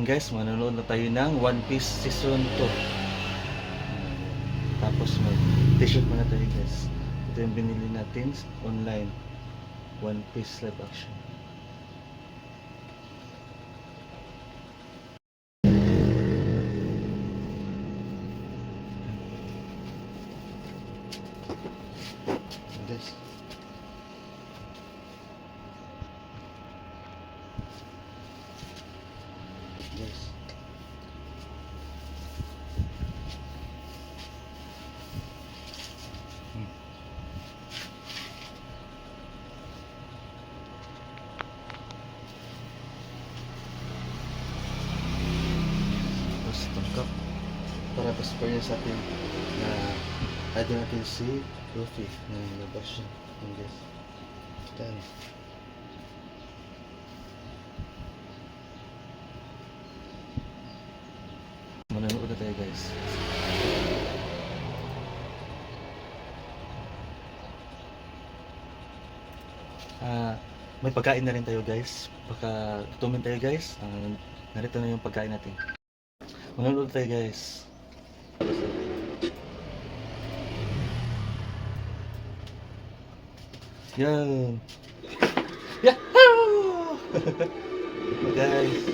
guys, manonood na tayo ng One Piece Season 2. Tapos mag t-shirt muna tayo guys. Ito yung binili natin online. One Piece live action. Guys. Guys. Tapos tangkap para pa-spare sa atin na idol natin si Luffy na nabas siya. Yan guys. Yan. Manonood na tayo guys. May pagkain na rin tayo guys. Baka tutumin tayo guys. Narito na yung pagkain natin. Manonood tayo guys. Yan. Yahoo! Guys.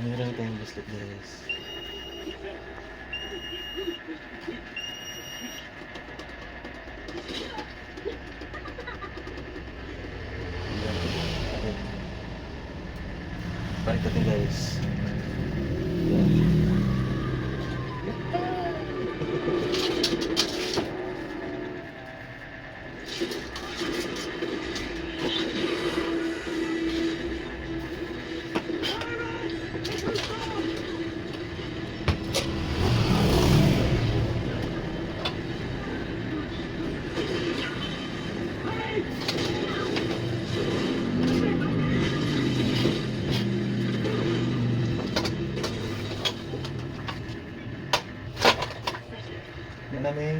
Meron tayong biscuit guys. Balik natin guys. Namin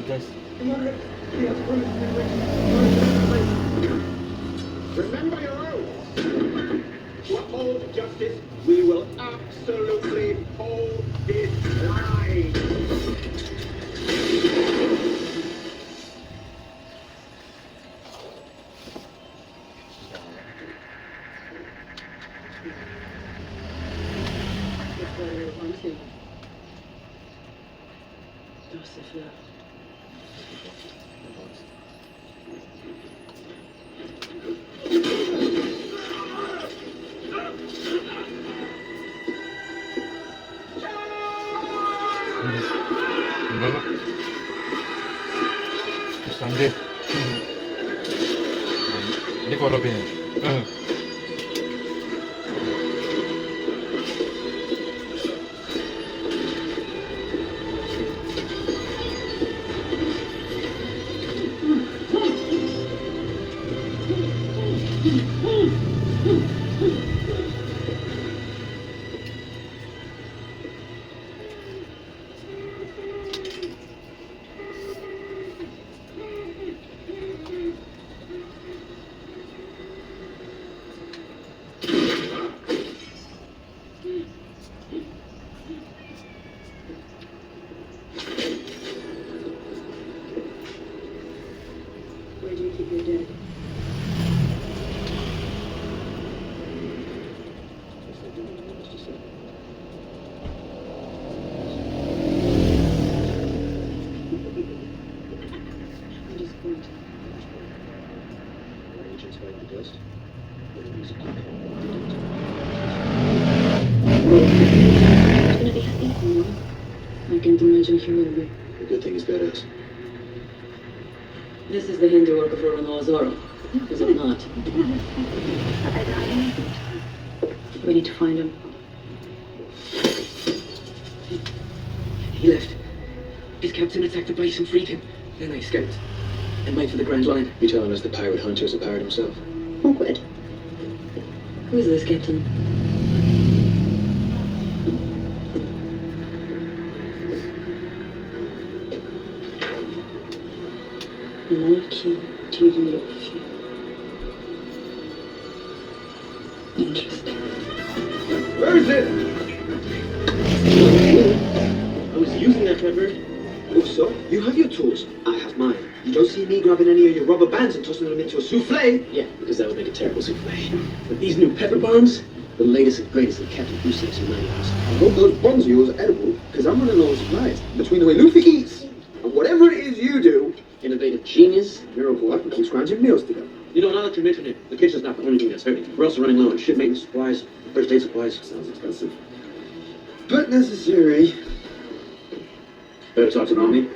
guys. Remember your oath. To uphold justice, we will absolutely hold this line. Joseph love. Sunday. Ini kok lebih. wouldn't imagine a human being. The good thing is badass. This is the handiwork of Roronoa Zoro. Is it not? We need to find him. He left. His captain attacked the bison, freed him. Then I escaped and went for the Grand Line. You telling us the pirate hunter is a pirate himself? Awkward. Who is this captain? Monkey TV Luffy. Interesting. Where is it? I was using that pepper. Oh, so? You have your tools. I have mine. You don't see me grabbing any of your rubber bands and tossing them into a souffle? Yeah, because that would make a terrible souffle. But these new pepper bombs, the latest and greatest of Captain Usopp's humanity. I hope those bombs of yours are edible, because I'm running low on supplies. Between the way Luffy eats and whatever it is you do, Innovative genius. miracle I can keep scrounging meals together. You know, now that you mention it, the kitchen's not the only thing that's hurting. We're also running low on ship maintenance supplies, first aid supplies. Sounds expensive. But necessary. Better talk to mommy.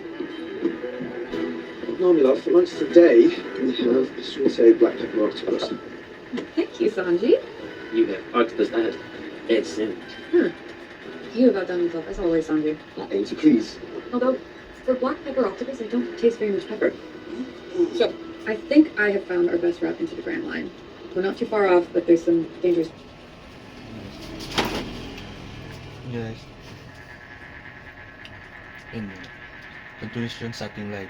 No, my love, for lunch today, we have a sauteed black pepper octopus. Thank you, Sanji. You have octopus that. It's in. You have outdone yourself as always, Sanji. I aim to please. Although, for black pepper octopus, I don't taste very much pepper. So, I think I have found our best route into the Grand Line. We're not too far off, but there's some dangerous. Guys. And continuation sa ating live.